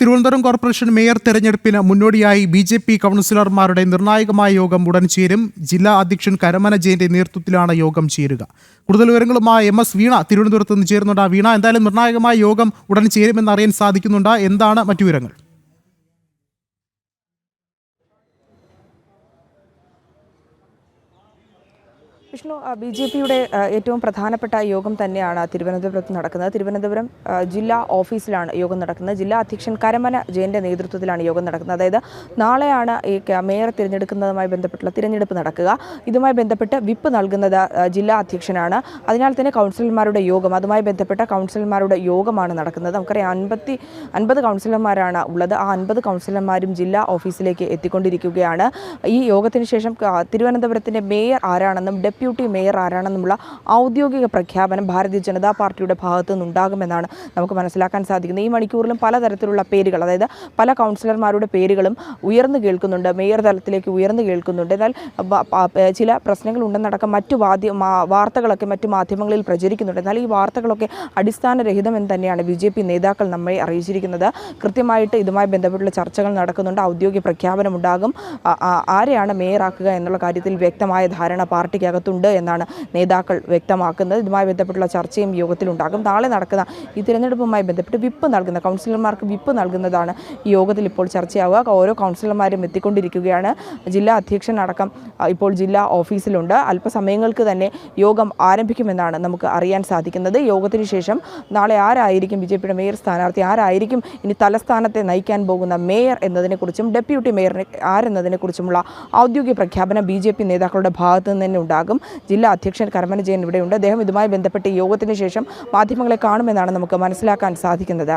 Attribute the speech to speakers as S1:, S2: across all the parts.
S1: Thiruvananthapuram corporation mayor തെരഞ്ഞെടുപ്പിന് മുന്നോടിയായി BJP കൗൺസിലർമാരുടെ നിർണായകമായ യോഗം ഉടൻ ചേരും. ജില്ലാ അധ്യക്ഷൻ കരമന ജയന്റെ നേതൃത്വത്തിലാണ് യോഗം ചേരുക. കൂടുതൽ വിവരങ്ങളുമായി MS വീണ തിരുവനന്തപുരത്ത് നിന്ന് ചേരുന്നുണ്ട്. വീണ, എന്തായാലും നിർണായകമായ യോഗം ഉടൻ ചേരുമെന്ന് അറിയാൻ സാധിക്കുന്നുണ്ട്. എന്താണ് മറ്റു വിവരങ്ങൾ?
S2: വിഷ്ണു, BJPയുടെ ഏറ്റവും പ്രധാനപ്പെട്ട യോഗം തന്നെയാണ് തിരുവനന്തപുരത്ത് നടക്കുന്നത്. തിരുവനന്തപുരം ജില്ലാ ഓഫീസിലാണ് യോഗം നടക്കുന്നത്. ജില്ലാ അധ്യക്ഷൻ കരമന ജയന്റെ നേതൃത്വത്തിലാണ് യോഗം നടക്കുന്നത്. അതായത് നാളെയാണ് ഈ മേയർ തിരഞ്ഞെടുക്കുന്നതുമായി ബന്ധപ്പെട്ടുള്ള തിരഞ്ഞെടുപ്പ് നടക്കുക. ഇതുമായി ബന്ധപ്പെട്ട് വിപ്പ് നൽകുന്നത് ജില്ലാ അധ്യക്ഷനാണ്. അതിനാൽ തന്നെ കൗൺസിലർമാരുടെ യോഗം, അതുമായി ബന്ധപ്പെട്ട കൗൺസിലർമാരുടെ യോഗമാണ് നടക്കുന്നത്. നമുക്കറിയാം 50 കൗൺസിലർമാരാണ് ഉള്ളത്. ആ 50 കൗൺസിലർമാരും ജില്ലാ ഓഫീസിലേക്ക് എത്തിക്കൊണ്ടിരിക്കുകയാണ്. ഈ യോഗത്തിന് ശേഷം തിരുവനന്തപുരത്തിന്റെ മേയർ ആരാണെന്നും ഡെപ്യൂട്ടി മേയർ ആരാണെന്നുമുള്ള ഔദ്യോഗിക പ്രഖ്യാപനം ഭാരതീയ ജനതാ പാർട്ടിയുടെ ഭാഗത്തു നിന്നുണ്ടാകുമെന്നാണ് നമുക്ക് മനസ്സിലാക്കാൻ സാധിക്കുന്നത്. ഈ മണിക്കൂറിലും പലതരത്തിലുള്ള പേരുകൾ, അതായത് പല കൗൺസിലർമാരുടെ പേരുകളും ഉയർന്നു കേൾക്കുന്നുണ്ട്, മേയർ തലത്തിലേക്ക് ഉയർന്നു കേൾക്കുന്നുണ്ട്. എന്നാൽ ചില പ്രശ്നങ്ങൾ ഉണ്ടെന്നടക്കം മറ്റു വാർത്തകളൊക്കെ മറ്റു മാധ്യമങ്ങളിൽ പ്രചരിക്കുന്നുണ്ട്. എന്നാൽ ഈ വാർത്തകളൊക്കെ അടിസ്ഥാനരഹിതമെന്ന് തന്നെയാണ് BJP നേതാക്കൾ നമ്മെ അറിയിച്ചിരിക്കുന്നത്. കൃത്യമായിട്ട് ഇതുമായി ബന്ധപ്പെട്ടുള്ള ചർച്ചകൾ നടക്കുന്നുണ്ട്. ഔദ്യോഗിക പ്രഖ്യാപനമുണ്ടാകും. ആരെയാണ് മേയറാക്കുക എന്നുള്ള കാര്യത്തിൽ വ്യക്തമായ ധാരണ പാർട്ടിക്കകത്തുണ്ട് എന്നാണ് നേതാക്കൾ വ്യക്തമാക്കുന്നത്. ഇതുമായി ബന്ധപ്പെട്ടുള്ള ചർച്ചയും യോഗത്തിലുണ്ടാകും. നാളെ നടക്കുന്ന ഈ തിരഞ്ഞെടുപ്പുമായി ബന്ധപ്പെട്ട് വിപ്പ് നൽകുന്ന കൗൺസിലർമാർക്ക് വിപ്പ് നൽകുന്നതാണ് ഈ യോഗത്തിൽ ഇപ്പോൾ ചർച്ചയാവുക. ഓരോ കൗൺസിലർമാരും എത്തിക്കൊണ്ടിരിക്കുകയാണ്. ജില്ലാ അധ്യക്ഷൻ അടക്കം ഇപ്പോൾ ജില്ലാ ഓഫീസിലുണ്ട്. അല്പസമയങ്ങൾക്ക് തന്നെ യോഗം ആരംഭിക്കുമെന്നാണ് നമുക്ക് അറിയാൻ സാധിക്കുന്നത്. യോഗത്തിന് ശേഷം നാളെ ആരായിരിക്കും BJPയുടെ മേയർ സ്ഥാനാർത്ഥി, ആരായിരിക്കും ഇനി തലസ്ഥാനത്തെ നയിക്കാൻ പോകുന്ന മേയർ എന്നതിനെക്കുറിച്ചും ഡെപ്യൂട്ടി മേയർ ആരെന്നതിനെക്കുറിച്ചുമുള്ള ഔദ്യോഗിക പ്രഖ്യാപനം BJP നേതാക്കളുടെ ഭാഗത്തു നിന്ന് തന്നെ ഉണ്ടാകും. ജില്ലാ അധ്യക്ഷൻ കരമന ജയൻ ഇവിടെയുണ്ട്. അദ്ദേഹം ഇതുമായി ബന്ധപ്പെട്ട് യോഗത്തിന് ശേഷം മാധ്യമങ്ങളെ കാണുമെന്നാണ് നമുക്ക് മനസ്സിലാക്കാൻ സാധിക്കുന്നത്.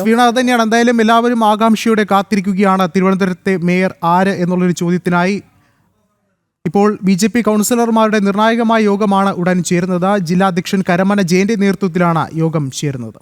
S1: വീണ, അത് തന്നെയാണ്. എന്തായാലും എല്ലാവരും ആകാംക്ഷയോടെ കാത്തിരിക്കുകയാണ് തിരുവനന്തപുരത്തെ മേയർ ആര് എന്നുള്ളൊരു ചോദ്യത്തിനായി. ഇപ്പോൾ BJP കൗൺസിലർമാരുടെ നിർണായകമായ യോഗമാണ് ഉടൻ ചേരുന്നത്. ജില്ലാ അധ്യക്ഷൻ കരമന ജയന്റെ നേതൃത്വത്തിലാണ് യോഗം ചേരുന്നത്.